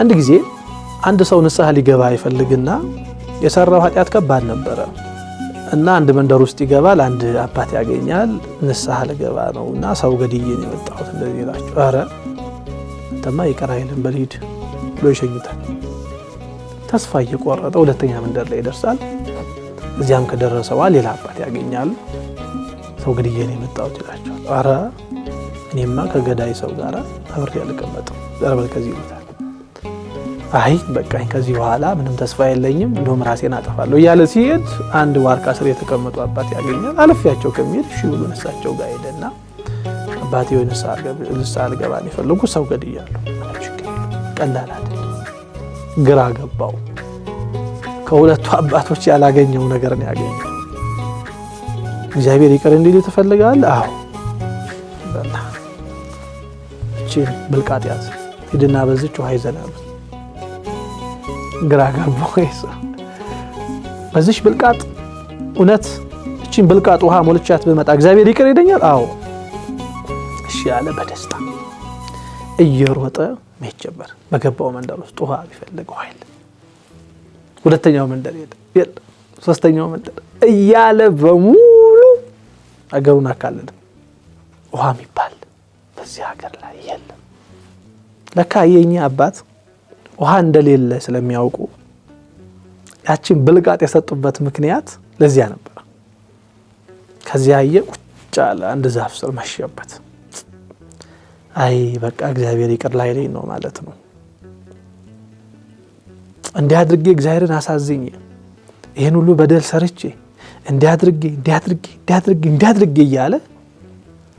አንድ ጊዜ አንድ ሰው ንስሐ ሊገባ ይፈልግና የሰራው ኃጢአት ከባድ ነበር እና አንድ መንደር ውስጥ ይገባል። አንድ አባት ያገኛል። ንስሐ ልገባ ነውና ሰው ገድዬ ነው የመጣሁት እንደዚህ ይላቸው። አረ ተማ ይቀር አይልም በልሂድ ብሎ ይሸኙታል። ተስፋ እየቆረጠ ሁለተኛ መንደር ላይ ይደርሳል። እዚያም ከደረሰው ሌላ አባት ያገኛል። ሰው ገድዬ ነው የመጣሁት ይላቸው። አረ እኔማ ከገዳይ ሰው ጋር አብሬ አልቀመጥም ዘርበል ከዚህ ይሉታል። አይ በቃኝ ከዚህ በኋላ ምንም ተስፋ የለኝም እንደውም ራሴን አጠፋለሁ እያለ ሲሄድ አንድ ዋርካ ስር የተቀመጡ አባት ያገኛል። አለፊያቸው ከሚሄድ እሺ ብሎ ንስሐቸው ጋር ሄደና አባቴ ወይ ንስሐ ልገባ ነው የፈለጉ ሰው ገድያለሁ። ቀላል አይደል። ግራ ገባው። ከሁለቱ አባቶች ያላገኘው ነገር ነው ያገኘው። እግዚአብሔር ይቅር እንዲል ትፈልጋለህ? አዎ በላ እቺ ብልቃጥ ያዝ ሂድና በዚች ውሃ ይዘናል። ግራ ገባው። በዚች ብልቃጥ እውነት እቺን ብልቃጥ ውሃ ሞልቻት በመጣ እግዚአብሔር ይቅር ይደኛል? አዎ እሺ ያለ በደስታ እየሮጠ መሄድ ጀመረ። በገባው መንደር ውስጥ ውሃ ቢፈልገው ኃይል ሁለተኛው መንደር ሄደ። ሶስተኛው መንደር እያለ በሙሉ አገሩን አካለለ። ውሃ የሚባል በዚህ ሀገር ላይ የለም። ለካ የኛ አባት ውሃ እንደሌለ ስለሚያውቁ ያቺን ብልቃጥ የሰጡበት ምክንያት ለዚያ ነበር። ከዚያ ቁጭ አለ አንድ ዛፍ ስር መሸበት። አይ በቃ እግዚአብሔር ይቅር ላይለኝ ነው ማለት ነው። እንዲያድርጌ እግዚአብሔርን አሳዝኜ ይሄን ሁሉ በደል ሰርቼ እንዲያድርጌ እያለ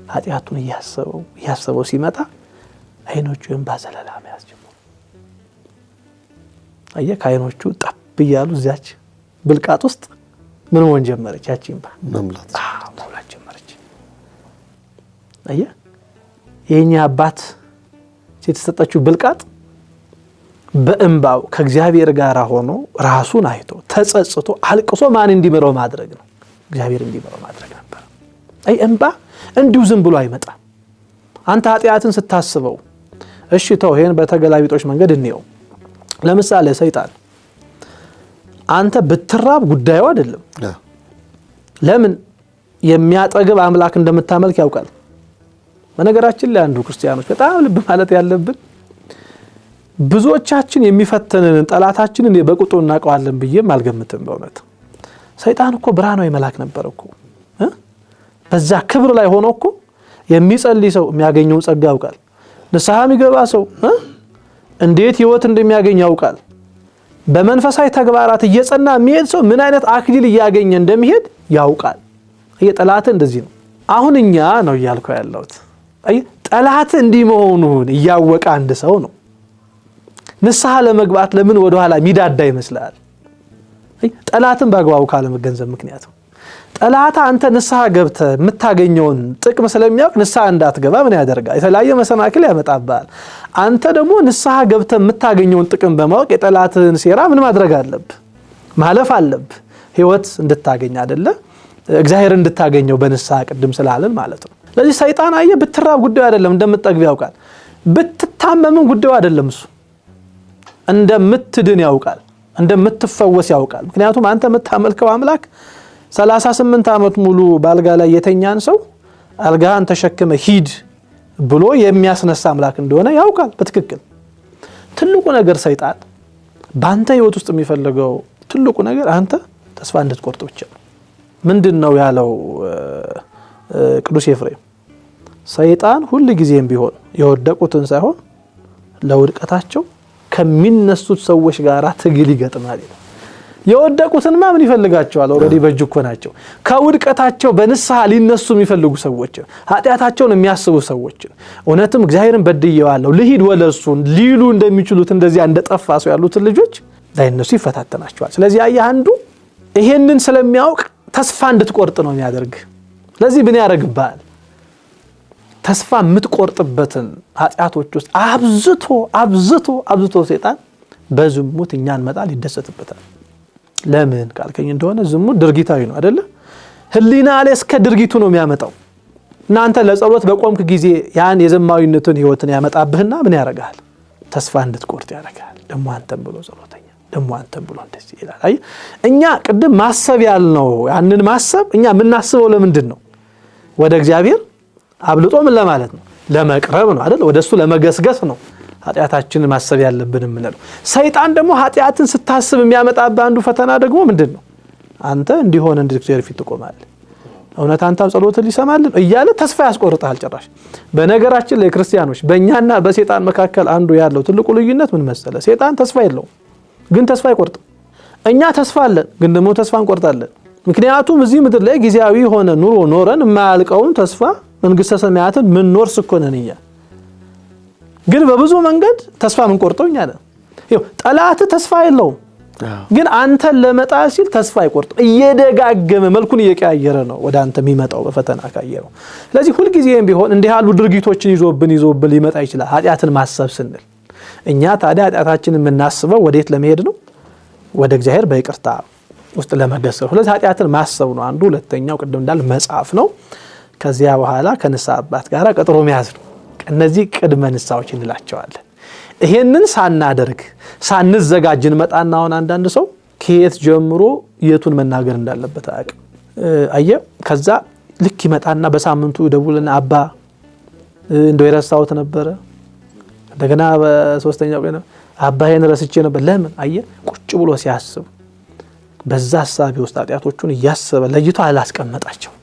ኃጢአቱን እያሰበው ሲመጣ አይኖቹ እንባ ዘለላ መያዝ ጀመሩ። አየ ከአይኖቹ ጠብ እያሉ እዚያች ብልቃጥ ውስጥ ምን ሆን ጀመረች? ያቺ እንባ መምላት ጀመረች። አየ የኛ አባት የተሰጠችው ብልቃጥ በእንባው ከእግዚአብሔር ጋር ሆኖ ራሱን አይቶ ተጸጽቶ አልቅሶ ማን እንዲመረው ማድረግ ነው? እግዚአብሔር እንዲመረው ማድረግ ነበር። አይ እንባ እንዲሁ ዝም ብሎ አይመጣም። አንተ ኃጢአትን ስታስበው እሺ ተው ይሄን በተገላቢጦች መንገድ እንየው። ለምሳሌ ሰይጣን አንተ ብትራብ ጉዳዩ አይደለም። ለምን የሚያጠግብ አምላክ እንደምታመልክ ያውቃል። በነገራችን ላይ አንዱ ክርስቲያኖች በጣም ልብ ማለት ያለብን ብዙዎቻችን የሚፈተነን ጠላታችንን በቁጡ እናቀዋለን ብዬም አልገምትም። በእውነት ሰይጣን እኮ ብርሃናዊ መልአክ ነበር እኮ በዛ ክብር ላይ ሆኖ እኮ የሚጸልይ ሰው የሚያገኘውን ጸጋ ያውቃል። ንስሐ የሚገባ ሰው እንዴት ህይወት እንደሚያገኝ ያውቃል። በመንፈሳዊ ተግባራት እየጸና የሚሄድ ሰው ምን አይነት አክሊል እያገኘ እንደሚሄድ ያውቃል። ጠላት እንደዚህ ነው። አሁን እኛ ነው ያልከው ያለውት ጠላት እንዲህ መሆኑን እያወቀ አንድ ሰው ነው ንስሐ ለመግባት ለምን ወደ ኋላ ሚዳዳ ይመስላል? ጠላትን በአግባቡ ካለ መገንዘብ ምክንያቱ ጠላት አንተ ንስሐ ገብተ የምታገኘውን ጥቅም ስለሚያውቅ ንስሐ እንዳትገባ ምን ያደርጋል? የተለያየ መሰናክል ያመጣባል። አንተ ደግሞ ንስሐ ገብተ የምታገኘውን ጥቅም በማወቅ የጠላትን ሴራ ምን ማድረግ አለብህ? ማለፍ አለብህ። ህይወት እንድታገኝ አይደለ? እግዚአብሔር እንድታገኘው በንስሐ ቅድም ስላልን ማለት ነው። ስለዚህ ሰይጣን አየ ብትራብ ጉዳዩ አይደለም እንደምትጠግብ ያውቃል። ብትታመምም ጉዳዩ አይደለም እሱ እንደምትድን ያውቃል፣ እንደምትፈወስ ያውቃል። ምክንያቱም አንተ የምታመልከው አምላክ 38 ዓመት ሙሉ ባልጋ ላይ የተኛን ሰው አልጋን ተሸክመ ሂድ ብሎ የሚያስነሳ አምላክ እንደሆነ ያውቃል በትክክል። ትልቁ ነገር ሰይጣን ባንተ ህይወት ውስጥ የሚፈልገው ትልቁ ነገር አንተ ተስፋ እንድትቆርጥ ብቻ ነው። ምንድነው ያለው ቅዱስ ኤፍሬም? ሰይጣን ሁሉ ጊዜም ቢሆን የወደቁትን ሳይሆን ለውድቀታቸው ከሚነሱት ሰዎች ጋር ትግል ይገጥማል። የወደቁትንማ ምን ይፈልጋቸዋል? ኦሬዲ በእጅኮ ናቸው። ከውድቀታቸው በንስሐ ሊነሱ የሚፈልጉ ሰዎች፣ ኃጢአታቸውን የሚያስቡ ሰዎች እውነትም እግዚአብሔርን በድየዋለሁ ልሂድ ወለሱን ሊሉ እንደሚችሉት እንደዚያ እንደጠፋ ሰው ያሉትን ልጆች ላይነሱ ይፈታተናቸዋል። ስለዚህ አየህ አንዱ ይሄንን ስለሚያውቅ ተስፋ እንድትቆርጥ ነው የሚያደርግ። ስለዚህ ምን ያደርግብሃል? ተስፋ የምትቆርጥበትን ኃጢአቶች ውስጥ አብዝቶ ሰይጣን በዝሙት እኛን መጣል ይደሰትበታል። ለምን ካልከኝ እንደሆነ ዝሙት ድርጊታዊ ነው አይደለ? ህሊና ላይ እስከ ድርጊቱ ነው የሚያመጣው። እናንተ ለጸሎት በቆምክ ጊዜ ያን የዘማዊነትን ህይወትን ያመጣብህና ምን ያደርጋል? ተስፋ እንድትቆርጥ ያደርጋል። ደሞ አንተም ብሎ ጸሎተኛ ደሞ አንተም ብሎ እንደዚህ ይላል። አይ እኛ ቅድም ማሰብ ያልነው ያንን ማሰብ እኛ የምናስበው ለምንድን ነው? ወደ እግዚአብሔር አብልጦ ምን ለማለት ነው? ለመቅረብ ነው አይደል? ወደሱ ለመገስገስ ነው ኃጢያታችንን ማሰብ ያለብን ምንለው። ሰይጣን ደግሞ ኃጢያትን ስታስብ የሚያመጣብህ አንዱ ፈተና ደግሞ ምንድነው? አንተ እንዲሆን እንድትክር ፊት ትቆማለህ። እውነት አንተም ጸሎትን ሊሰማልን እያለ ተስፋ ያስቆርጣል ጭራሽ። በነገራችን ላይ ክርስቲያኖች በእኛና በሰይጣን መካከል አንዱ ያለው ትልቁ ልዩነት ምን መሰለ? ሰይጣን ተስፋ የለውም ግን ተስፋ አይቆርጥም። እኛ ተስፋ አለን ግን ደግሞ ተስፋ እንቆርጣለን። ምክንያቱም እዚህ ምድር ላይ ጊዜያዊ ሆነ ኑሮ ኖረን የማያልቀውን ተስፋ መንግስተ ሰማያትን ምን ኖርስ እኮ ነን እኛ። ግን በብዙ መንገድ ተስፋ ምን ቆርጠው እኛ ነን። ይኸው ጠላት ተስፋ የለውም ግን አንተን ለመጣል ሲል ተስፋ አይቆርጥም። እየደጋገመ መልኩን እየቀያየረ ነው ወደ አንተ የሚመጣው በፈተና ካየው። ስለዚህ ሁሉ ጊዜም ቢሆን እንዲህ ያሉ ድርጊቶችን ይዞብን ሊመጣ ይችላል ኃጢያትን ማሰብ ስንል። እኛ ታዲያ ኃጢያታችንን የምናስበው ወዴት ለመሄድ ነው? ወደ እግዚአብሔር በይቅርታ ውስጥ ለመገሰር። ስለዚህ ኃጢያትን ማሰብ ነው አንዱ። ሁለተኛው ቅድም እንዳል መጻፍ ነው። ከዚያ በኋላ ከንስሐ አባት ጋር ቀጠሮ መያዝ ነው። እነዚህ ቅድመ ንስሐዎች እንላቸዋለን። ይሄንን ሳናደርግ ሳንዘጋጅ እንመጣና አሁን አንዳንድ ሰው ከየት ጀምሮ የቱን መናገር እንዳለበት አያውቅም። አየ ከዛ ልክ ይመጣና በሳምንቱ ደውልና አባ እንደው የረሳሁት ነበር፣ እንደገና በሶስተኛው ቀን አባ ይሄን ረስቼ ነበር። ለምን አየ ቁጭ ብሎ ሲያስብ በዛ ሐሳብ ውስጥ ኃጢያቶቹን እያሰበ ለይቶ አላስቀመጣቸው።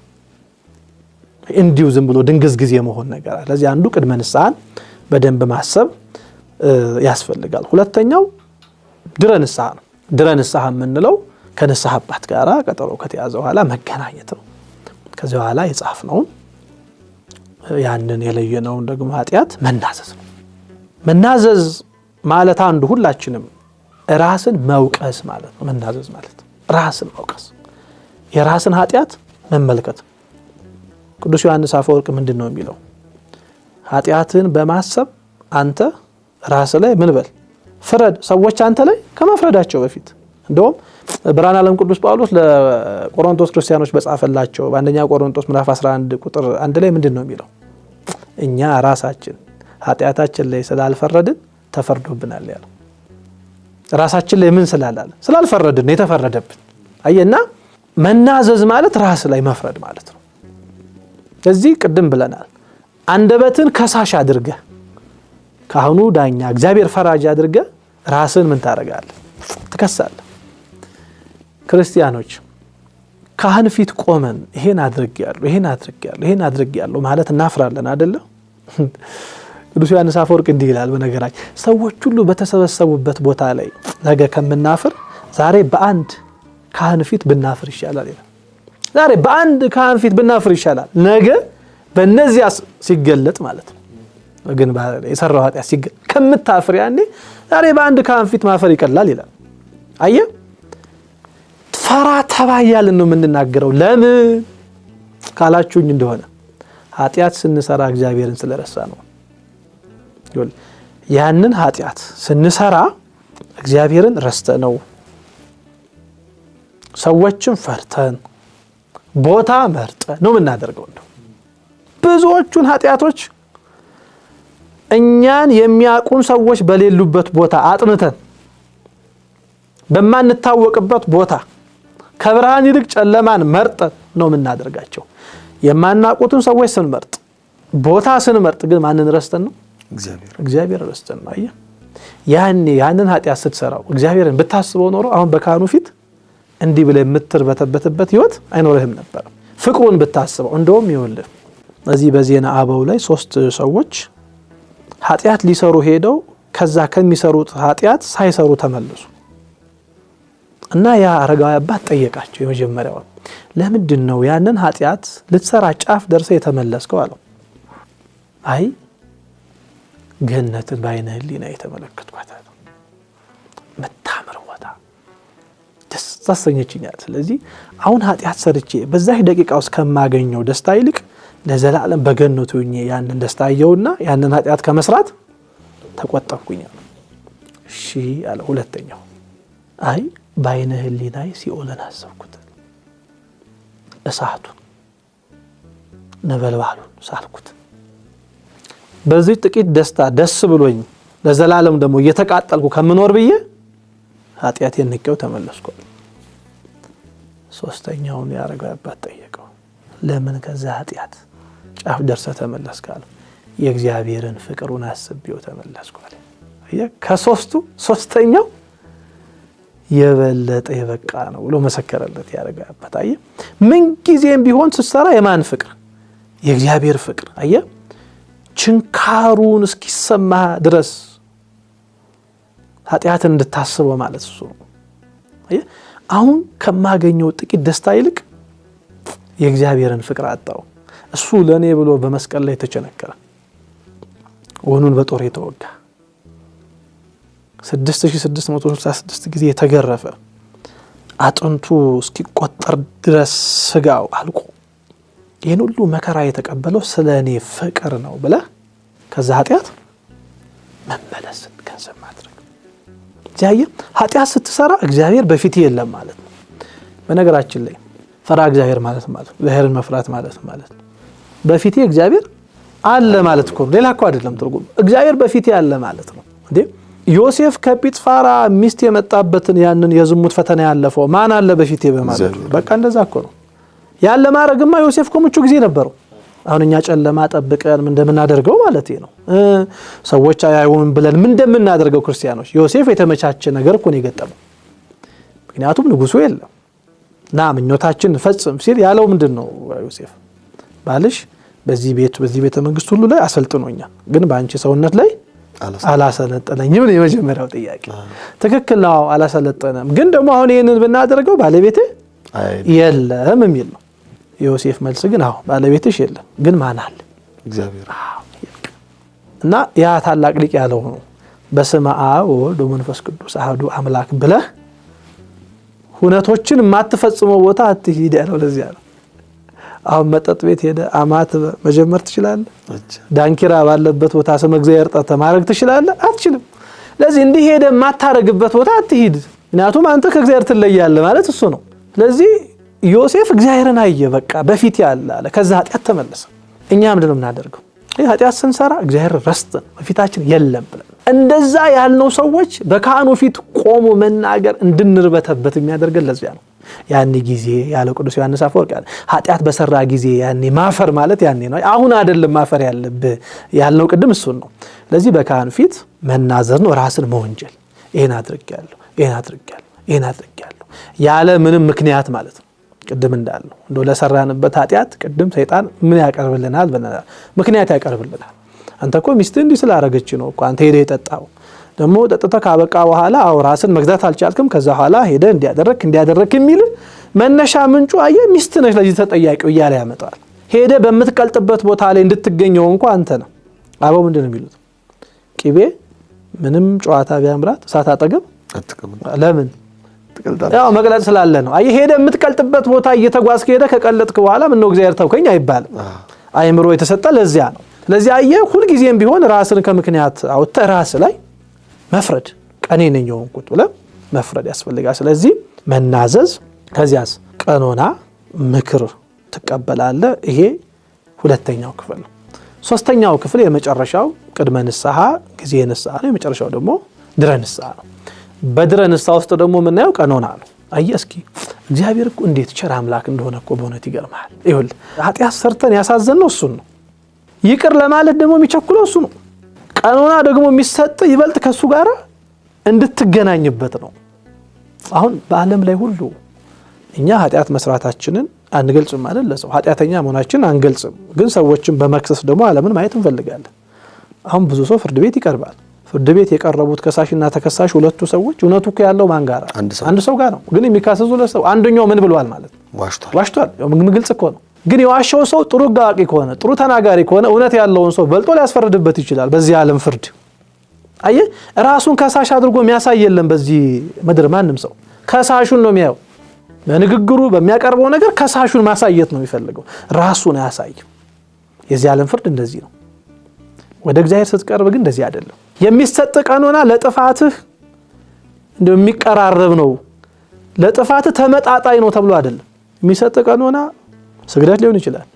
እንዲሁ ዝም ብሎ ድንግዝ ጊዜ መሆን ነገር አለ። ስለዚህ አንዱ ቅድመ ንስሐን በደንብ ማሰብ ያስፈልጋል። ሁለተኛው ድረ ንስሐ ነው። ድረ ንስሐ የምንለው ከንስሐ አባት ጋር ቀጠሮ ከተያዘ በኋላ መገናኘት ነው። ከዚህ በኋላ የጻፍነውን ያንን የለየነውን ደግሞ ኃጢያት መናዘዝ ነው። መናዘዝ ማለት አንዱ ሁላችንም ራስን መውቀስ ማለት ነው። መናዘዝ ማለት ራስን መውቀስ፣ የራስን ኃጢያት መመልከት። ቅዱስ ዮሐንስ አፈወርቅ ምንድነው የሚለው? ኃጢያትን በማሰብ አንተ ራስ ላይ ምን በል ፍረድ፣ ሰዎች አንተ ላይ ከመፍረዳቸው በፊት። እንደውም ብርሃነ ዓለም ቅዱስ ጳውሎስ ለቆሮንቶስ ክርስቲያኖች በጻፈላቸው በአንደኛ ቆሮንቶስ ምዕራፍ 11 ቁጥር 1 ላይ ምንድነው የሚለው? እኛ ራሳችን ኃጢያታችን ላይ ስላልፈረድን ተፈርዶብናል ያለው። ራሳችን ላይ ምን ስላላለ ስላልፈረድን ነው የተፈረደብን። አየና መናዘዝ ማለት ራስ ላይ መፍረድ ማለት ነው። ስለዚህ ቅድም ብለናል፣ አንደበትን ከሳሽ አድርገህ ካህኑ ዳኛ እግዚአብሔር ፈራጅ አድርገህ ራስን ምን ታረጋለህ? ትከሳለህ። ክርስቲያኖች ካህን ፊት ቆመን ይሄን አድርጌያለሁ ማለት እናፍራለን አይደለ? ቅዱስ ዮሐንስ አፈወርቅ እንዲህ ይላል፣ በነገራችን ሰዎች ሁሉ በተሰበሰቡበት ቦታ ላይ ነገ ከምናፍር ዛሬ በአንድ ካህን ፊት ብናፍር ይሻላል ይላል። ዛሬ በአንድ ካህን ፊት ብናፍር ይሻላል ነገ በእነዚያ ሲገለጥ ማለት ነው። ግን የሰራው ኃጢያት ሲገለጥ ከምታፍር ያኔ ዛሬ በአንድ ካህን ፊት ማፈር ይቀላል ይላል። አየ ፈራ ተባያልን ነው የምንናገረው። ለምን ካላችሁኝ እንደሆነ ኃጢያት ስንሰራ እግዚአብሔርን ስለረሳ ነው። ያንን ኃጢያት ስንሰራ እግዚአብሔርን ረስተነው ሰዎችን ፈርተን ቦታ መርጠን ነው የምናደርገው። እንደው ብዙዎቹን ኃጢያቶች እኛን የሚያቁን ሰዎች በሌሉበት ቦታ አጥንተን በማንታወቅበት ቦታ ከብርሃን ይልቅ ጨለማን መርጠን ነው የምናደርጋቸው። የማናቁትን ሰዎች ስንመርጥ ቦታ ስንመርጥ ግን ማንን ረስተን ነው? እግዚአብሔር ረስተን ነው። አየህ ያንን ኃጢያት ስትሰራው እግዚአብሔርን ብታስበው ኖሮ አሁን በካህኑ ፊት እንዲህ ብለ የምትርበተበትበት ህይወት አይኖርህም ነበር። ፍቅሩን ብታስበው እንደውም ይወልህ እዚህ በዜና አበው ላይ 3 ሰዎች ኃጢያት ሊሰሩ ሄደው ከዛ ከሚሰሩት ኃጢያት ሳይሰሩ ተመለሱ እና ያ አረጋዊ አባት ጠየቃቸው። የመጀመሪያው ለምንድነው ያንን ኃጢያት ልትሰራ ጫፍ ደርሰህ የተመለስከው አለው። አይ ገነትን ባይነ ህሊና የተመለከትኳት አለ። መታመር ወጣ ደስ ተሰኘችኛል። ስለዚህ አሁን ኃጢያት ሰርቼ በዛህ ደቂቃ ውስጥ ከማገኘው ደስታ ይልቅ ለዘላለም በገነቱ ሆኜ ያንን ደስታ አየውና ያንን ኃጢያት ከመስራት ተቆጠብኩኝ። እሺ አለ። ሁለተኛው አይ ባይነ ህሊናይ ሲኦልን አሰብኩት፣ እሳቱን ነበልባሉን ሳልኩት። በዚህ ጥቂት ደስታ ደስ ብሎኝ ለዘላለም ደግሞ እየተቃጠልኩ ከምኖር ብዬ ኃጢአቴን ንቄው ተመለስኩ። ሶስተኛውን ያረጋው አባት ጠየቀው፣ ለምን ከዛ ኃጢአት ጫፍ ደርሰህ ተመለስክ አለው። የእግዚአብሔርን ፍቅሩን አስቤው ተመለስኩ አለ። ከሶስቱ ሶስተኛው የበለጠ የበቃ ነው ብሎ መሰከረለት ያረጋው አባት። አየ ምን ጊዜም ቢሆን ስትሰራ የማን ፍቅር? የእግዚአብሔር ፍቅር። አየ ችንካሩን እስኪሰማ ድረስ ኃጢአትን እንድታስበው ማለት እሱ ነው። አየ አሁን ከማገኘው ጥቂት ደስታ ይልቅ የእግዚአብሔርን ፍቅር አጣው። እሱ ለኔ ብሎ በመስቀል ላይ ተቸነከረ፣ ወኑን በጦር የተወጋ 6666 ጊዜ የተገረፈ አጥንቱ እስኪቆጠር ድረስ ስጋው አልቆ ይሄን ሁሉ መከራ የተቀበለው ስለኔ ፍቅር ነው ብለ ከዛ ኃጢአት መመለስን ገንዘብ ማድረግ። ጃየ ኃጢአት ስትሰራ እግዚአብሔር በፊት የለም ማለት ነው። በነገራችን ላይ ፈራ እግዚአብሔር ማለት እግዚአብሔርን መፍራት ማለት በፊት እግዚአብሔር አለ ማለት እኮ ሌላ እኮ አይደለም ትርጉም። እግዚአብሔር በፊት ያለ ማለት ነው እንዴ። ዮሴፍ ከጲጥፋራ ሚስት የመጣበትን ያንን የዝሙት ፈተና ያለፈው ማን አለ በፊት በማለት በቃ እንደዛ እኮ ነው ያለ ማረግማ። ዮሴፍ እኮ ምቹ ጊዜ ነበረው። አሁን እኛ ጨለማ ጠብቀን ምን እንደምናደርገው ማለት ነው ሰዎች አያዩን ብለን ምን እንደምናደርገው ክርስቲያኖች፣ ዮሴፍ የተመቻቸ ነገር እኮ ነው የገጠመው። ምክንያቱም ንጉሱ የለም ና ምኞታችን ፈጽም ሲል ያለው ምንድነው ዮሴፍ? ባልሽ በዚህ ቤተ መንግስት ሁሉ ላይ አሰልጥኖኛል፣ ግን በአንቺ ሰውነት ላይ አላሰለጠነኝም ነው የመጀመሪያው ጥያቄ። ትክክል ነው አላሰለጠነም፣ ግን ደግሞ አሁን ይሄንን ብናደርገው ባለቤቴ የለም የሚል ነው ዮሴፍ መልስ። ግን አዎ ባለቤትሽ የለም፣ ግን ማን አለ? እግዚአብሔር። እና ያ ታላቅ ሊቅ ያለው ነው በስመ አብ ወወልድ ወመንፈስ ቅዱስ አሐዱ አምላክ ብለህ ሁነቶችን ማትፈጽመው ቦታ አትሂድ ያለው ለዚያ ነው። አሁን መጠጥ ቤት ሄደ አማት መጀመር ትችላለህ? ዳንኪራ ባለበት ቦታ ስመ እግዚአብሔር ጠርተህ ማድረግ ትችላለህ? አትችልም። ለዚህ እንዲህ ሄደ ማታረግበት ቦታ አትሂድ፣ ምክንያቱም አንተ ከእግዚአብሔር ትለያለህ ማለት እሱ ነው። ለዚህ ዮሴፍ እግዚአብሔርን አየ፣ በቃ በፊት ያለ አለ። ከዛ ኃጢአት ተመለሰ። እኛ ምንድነው የምናደርገው? ኃጢአት ስንሰራ እግዚአብሔር ረስተን በፊታችን የለም ብለን እንደዛ ያልነው ሰዎች በካህኑ ፊት ቆሞ መናገር እንድንርበተበት የሚያደርገን ለዚያ ነው። ያኔ ጊዜ ያለ ቅዱስ ዮሐንስ አፈወርቅ ኃጢአት በሰራ ጊዜ ያኔ ማፈር ማለት ያኔ ነው። አሁን አይደለም ማፈር ያለብህ ያልነው ቅድም እሱን ነው። ለዚህ በካህኑ ፊት መናዘር ነው፣ ራስን መወንጀል። ይሄን አድርጌያለሁ ያለ ምንም ምክንያት ማለት ነው። ቅድም እንዳልነው እንደው ለሰራንበት ኃጢአት ቅድም ሰይጣን ምን ያቀርብልናል? ምክንያት ያቀርብልናል። አንተ እኮ ሚስትህ እንዲህ ስላረገች ነው እኮ አንተ ሄደህ የጠጣው ደግሞ ጠጥተህ ካበቃ በኋላ ራስን መግዛት አልቻልክም፣ ከዛ በኋላ ሄደህ እንዲያደረክ የሚል መነሻ ምንጩ አየህ ሚስት ነሽ ለዚህ ተጠያቂው እያለ ያመጣል። ሄደህ በምትቀልጥበት ቦታ ላይ እንድትገኘው እንኳን አንተ ነው። አበው ምንድነው የሚሉት? ቅቤ ምንም ጨዋታ ቢያምራት እሳት አጠገብ አትቀም። ለምን? ያው መቅለጥ ስላለ ነው። አየህ ሄደህ የምትቀልጥበት ቦታ እየተጓዝክ ሄደህ ከቀለጥክ በኋላ ምን ነው እግዚአብሔር ተውከኝ አይባልም። አይምሮ የተሰጠ ለዚያ ነው። ለዚህ አየህ ሁሉ ጊዜም ቢሆን ራስን ከምክንያት አውጥተህ ራስ ላይ መፍረድ ቀኔ ነኝ የሆንኩት ብለህ መፍረድ ያስፈልጋል። ስለዚህ መናዘዝ፣ ከዚያስ ቀኖና ምክር ትቀበላለህ። ይሄ ሁለተኛው ክፍል ነው። ሶስተኛው ክፍል የመጨረሻው ቅድመ ንስሐ ጊዜ ንስሐ ነው። የመጨረሻው ደግሞ ድረ ንስሐ ነው። በድረ ንስሐ ውስጥ ደግሞ የምናየው ቀኖና ነው። አየህ እስኪ እግዚአብሔር እኮ እንዴት ቸር አምላክ እንደሆነ እኮ በእውነት ይገርማል። ይኸውልህ ኃጢአት ሰርተን ያሳዘነው እሱን ነው። ይቅር ለማለት ደግሞ የሚቸኩለው እሱ ነው። ቀኖና ደግሞ የሚሰጥ ይበልጥ ከሱ ጋር እንድትገናኝበት ነው። አሁን በዓለም ላይ ሁሉ እኛ ኃጢአት መስራታችንን አንገልጽም ማለት ለሰው ኃጢአተኛ መሆናችንን አንገልጽም፣ ግን ሰዎችን በመክሰስ ደግሞ ዓለምን ማየት እንፈልጋለን። አሁን ብዙ ሰው ፍርድ ቤት ይቀርባል። ፍርድ ቤት የቀረቡት ከሳሽና ተከሳሽ ሁለቱ ሰዎች እውነቱ እኮ ያለው ማን ጋር? አንድ ሰው ጋር ነው። ግን የሚካሰሱ ለሰው አንደኛው ምን ብሏል ማለት ዋሽቷል። ምን ግልጽ እኮ ነው። ግን የዋሸው ሰው ጥሩ ጋቂ ከሆነ ጥሩ ተናጋሪ ከሆነ እውነት ያለውን ሰው በልጦ ሊያስፈርድበት ይችላል በዚህ ዓለም ፍርድ። አየህ ራሱን ከሳሽ አድርጎ የሚያሳይ የለም በዚህ ምድር ማንም ሰው ከሳሹን ነው የሚያየው። በንግግሩ በሚያቀርበው ነገር ከሳሹን ማሳየት ነው የሚፈልገው፣ ራሱን አያሳይም። የዚህ ዓለም ፍርድ እንደዚህ ነው። ወደ እግዚአብሔር ስትቀርብ ግን እንደዚህ አይደለም። የሚሰጥ ቀኖና ለጥፋትህ እንደሚቀራረብ ነው፣ ለጥፋትህ ተመጣጣኝ ነው ተብሎ አይደለም። የሚሰጥ ቀኖና ስግደት ሊሆን ይችላል።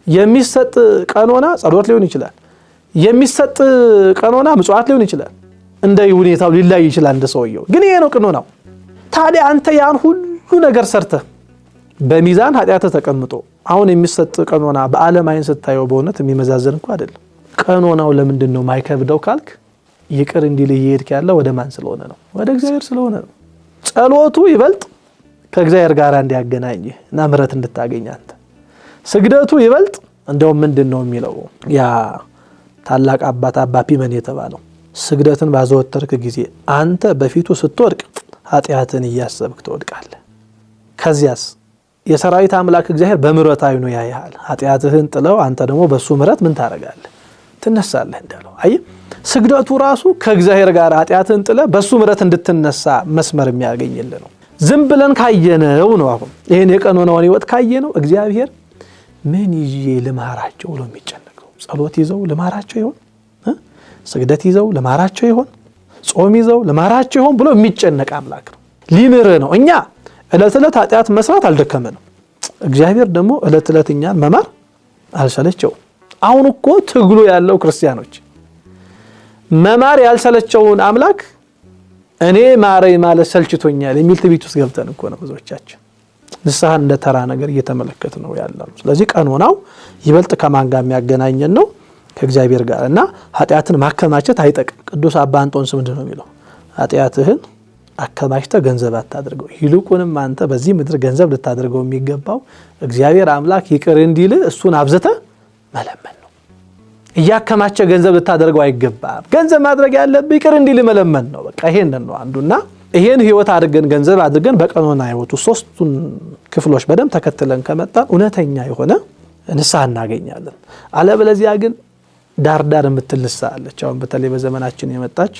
የሚሰጥ ቀኖና ጸሎት ሊሆን ይችላል። የሚሰጥ ቀኖና ምጽዋት ሊሆን ይችላል። እንደ ሁኔታው ሊላይ ይችላል እንደ ሰውየው ግን ይሄ ነው ቀኖናው ታዲያ አንተ ያን ሁሉ ነገር ሰርተህ በሚዛን ኃጢአት ተቀምጦ አሁን የሚሰጥ ቀኖና በዓለም አይን ስታየው በእውነት የሚመዛዘን እንኳን አይደለም ቀኖናው ለምንድን ነው ማይከብደው ካልክ ይቅር እንዲል ይሄድክ ያለው ወደ ማን ስለሆነ ነው ወደ እግዚአብሔር ስለሆነ ነው ጸሎቱ ይበልጥ ከእግዚአብሔር ጋር እንዲያገናኝህ እና ምሕረት እንድታገኝ አንተ ስግደቱ ይበልጥ እንደው ምንድነው የሚለው ያ ታላቅ አባት አባ ፒመን የተባለው ስግደትን ባዘወተርክ ጊዜ አንተ በፊቱ ስትወድቅ ኃጢአትን እያሰብክ ትወድቃለህ ከዚያስ የሰራዊት አምላክ እግዚአብሔር በምሕረት አይኑ ያያል ኃጢአትህን ጥለው አንተ ደግሞ በሱ ምሕረት ምን ታረጋለህ ትነሳለህ እንዳለው አይ ስግደቱ ራሱ ከእግዚአብሔር ጋር ኃጢአትህን ጥለ በሱ ምሕረት እንድትነሳ መስመር የሚያገኝልህ ነው ዝም ብለን ካየነው ነው አሁን ይሄን የቀኖናውን ህይወት ካየነው እግዚአብሔር ምን ይዤ ልማራቸው ብሎ የሚጨነቀው ጸሎት ይዘው ልማራቸው ይሆን ስግደት ይዘው ልማራቸው ይሆን ጾም ይዘው ልማራቸው ይሆን ብሎ የሚጨነቅ አምላክ ነው ሊምር ነው እኛ እለት እለት ኃጢአት መስራት አልደከመንም እግዚአብሔር ደግሞ እለት እለት እኛን መማር አልሰለቸው አሁን እኮ ትግሉ ያለው ክርስቲያኖች መማር ያልሰለቸውን አምላክ እኔ ማረይ ማለት ሰልችቶኛል የሚል ትቢት ውስጥ ገብተን እኮ ነው ብዙዎቻችን ንስሐን እንደ ተራ ነገር እየተመለከተ ነው ያለው ስለዚህ ቀኖናው ይበልጥ ከማን ጋር የሚያገናኘን ነው ከእግዚአብሔር ጋር እና ኃጢአትን ማከማቸት አይጠቅም ቅዱስ አባ አንጦንስ ምንድነው የሚለው ኃጢአትህን አከማችተህ ገንዘብ አታድርገው ይልቁንም አንተ በዚህ ምድር ገንዘብ ልታደርገው የሚገባው እግዚአብሔር አምላክ ይቅር እንዲል እሱን አብዝተህ መለመን ነው እያከማቸ ገንዘብ ልታደርገው አይገባም ገንዘብ ማድረግ ያለብህ ይቅር እንዲል መለመን ነው በቃ ይሄንን ነው አንዱና ይሄን ህይወት አድርገን ገንዘብ አድርገን በቀኖና ህይወቱ ሶስቱን ክፍሎች በደም ተከትለን ከመጣን እውነተኛ የሆነ ንስሐ እናገኛለን አለበለዚያ ግን ዳርዳር የምትልሳለች አሁን በተለይ በዘመናችን የመጣች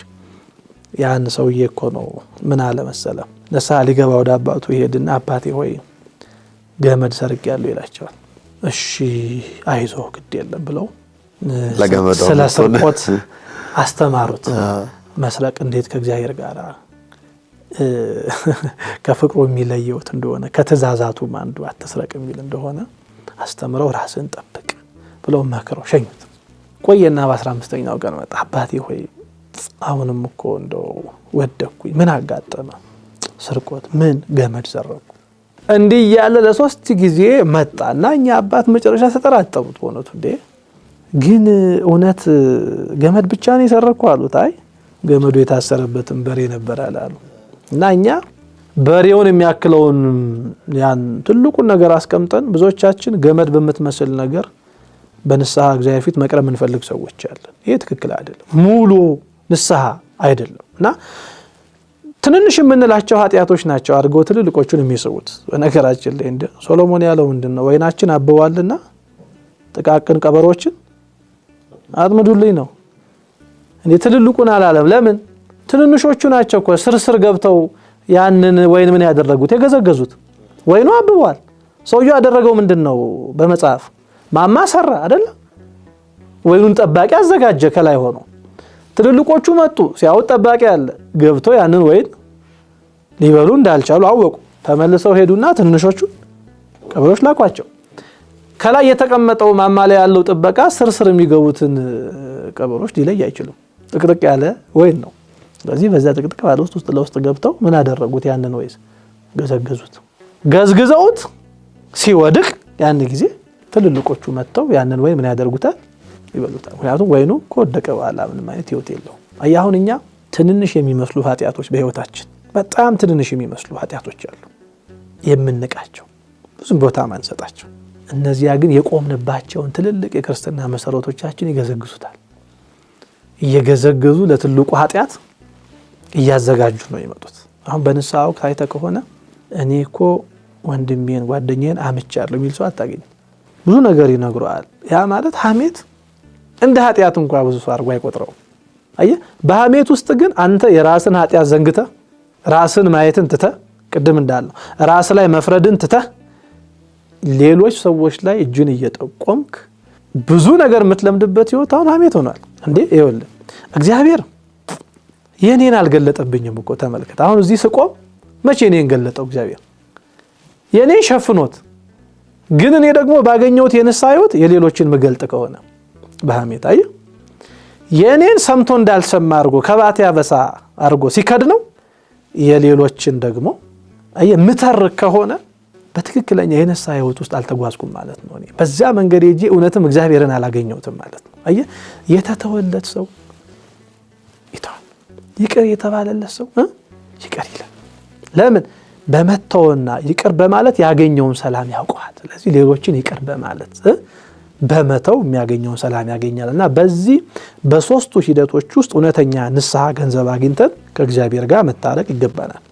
ያን ሰውዬ እኮ ነው ምን አለ መሰለ ንስሐ ሊገባ ወደ አባቱ ይሄድና አባቴ ሆይ ገመድ ሰርቅ ያለው ይላቸዋል እሺ አይዞ ግድ የለም ብለው ስለ ስርቆት አስተማሩት መስረቅ እንዴት ከእግዚአብሔር ጋር ከፍቅሩ የሚለየው እንደሆነ ከተዛዛቱም አንዱ አትስረቅ የሚል እንደሆነ አስተምረው ራስን ጠብቅ ብለው መከረው ሸኙት ቆየና በ15ኛው ቀን መጣ አባቴ ሆይ አሁንም እኮ እንደው ወደኩኝ ምን አጋጠመ ስርቆት ምን ገመድ ሰረቁ እንዲህ ያለ ለሶስት ጊዜ መጣና እኛ አባት መጨረሻ ተጠራጠሩት ሆነቱ እንዴ ግን እውነት ገመድ ብቻ ነው የሰረቁ አሉት አይ ገመዱ የታሰረበትን በሬ ነበር አላሉ እና እኛ በሬውን የሚያክለውን ያን ትልቁን ነገር አስቀምጠን ብዙዎቻችን ገመድ በመትመስል ነገር በንስሐ እግዚአብሔር ፊት መቅረብ እንፈልግ ሰዎች አለን ይሄ ትክክል አይደለም ሙሉ ንስሐ አይደለም እና ትንንሽ የምንላቸው ኃጢያቶች ናቸው አድርገው ትልልቆቹን የሚሰውት በነገራችን ላይ እንደ ሶሎሞን ያለው ምንድነው ወይናችን አበዋልና ጥቃቅን ቀበሮችን አጥምዱልኝ ነው እንዴ ትልልቁን አላለም ለምን ትንንሾቹ ናቸው እኮ ስርስር ገብተው ያንን ወይን ምን ያደረጉት የገዘገዙት ወይኑ አብቧል ሰውየው ያደረገው ምንድነው በመጽሐፍ ማማ ሰራ አይደል ወይኑን ጠባቂ አዘጋጀ ከላይ ሆኖ ትልልቆቹ መጡ ሲያው ጠባቂ ያለ ገብቶ ያንን ወይን ሊበሉ እንዳልቻሉ አወቁ ተመልሰው ሄዱና ትንንሾቹ ቀበሮች ላቋቸው ከላይ የተቀመጠው ማማ ላይ ያለው ጥበቃ ስርስር የሚገቡትን ቀበሮች ሊለይ አይችልም ጥቅጥቅ ያለ ወይን ነው ስለዚህ በዛ ጥቅጥቅ ባለ ውስጥ ለውስጥ ገብተው ምን አደረጉት ያንን ወይስ ገዘገዙት ገዝግዘውት ሲወድቅ ያን ጊዜ ትልልቆቹ መተው ያንን ወይን ምን ያደርጉታል ይበሉታል ምክንያቱም ወይኑ ከወደቀ በኋላ ምንም አይነት ህይወት የለው አያሁን እኛ ትንንሽ የሚመስሉ ኃጢያቶች በህይወታችን በጣም ትንንሽ የሚመስሉ ኃጢያቶች አሉ የምንቃቸው ብዙም ቦታ ማንሰጣቸው እነዚያ ግን የቆምንባቸውን ትልልቅ የክርስትና መሰረቶቻችን ይገዘግዙታል እየገዘገዙ ለትልቁ ኃጢያት እያዘጋጁ ነው ይመጡት አሁን በንስሐው ታይተ ከሆነ እኔ እኮ ወንድሜን ጓደኛዬን አምቻለሁ የሚል ሰው አታገኝ ብዙ ነገር ይነግረዋል ያ ማለት ሐሜት እንደ ኃጢያት እንኳን ብዙ ሰው አርጓ አይቆጥረው አየ በሐሜት ውስጥ ግን አንተ የራስን ኃጢያት ዘንግተ ራስን ማየትን ትተ ቅድም እንዳለው ራስ ላይ መፍረድን ትተ ሌሎች ሰዎች ላይ እጅን እየጠቆምክ ብዙ ነገር የምትለምድበት ህይወት አሁን ሐሜት ሆኗል እንዴ ይኸውልህ እግዚአብሔር የኔን አልገለጠብኝም እኮ ተመልከት አሁን እዚህ ስቆም መቼ እኔን ገለጠው እግዚአብሔር የኔን ሸፍኖት ግን እኔ ደግሞ ባገኘሁት የንስሐ ህይወት የሌሎችን መገልጥ ከሆነ በሐሜት አይ የኔን ሰምቶ እንዳልሰማ አድርጎ ከባቴ አበሳ አድርጎ ሲከድ ነው የሌሎችን ደግሞ ምተርክ ከሆነ በትክክለኛ የንስሐ ህይወት ውስጥ አልተጓዝኩም ማለት ነው። እኔ በዛ መንገድ ሄጄ እውነትም እግዚአብሔርን አላገኘሁትም ማለት ነው። የተተወለት ሰው ይተዋል፣ ይቅር የተባለለት ሰው ይቅር ይላል። ለምን? በመተውና ይቅር በማለት ያገኘውን ሰላም ያውቀዋል። ስለዚህ ሌሎችን ይቅር በማለት በመተው የሚያገኘውን ሰላም ያገኛልና በዚህ በሶስቱ ሂደቶች ውስጥ እውነተኛ ንስሐ ገንዘብ አግኝተን ከእግዚአብሔር ጋር መታረቅ ይገባናል።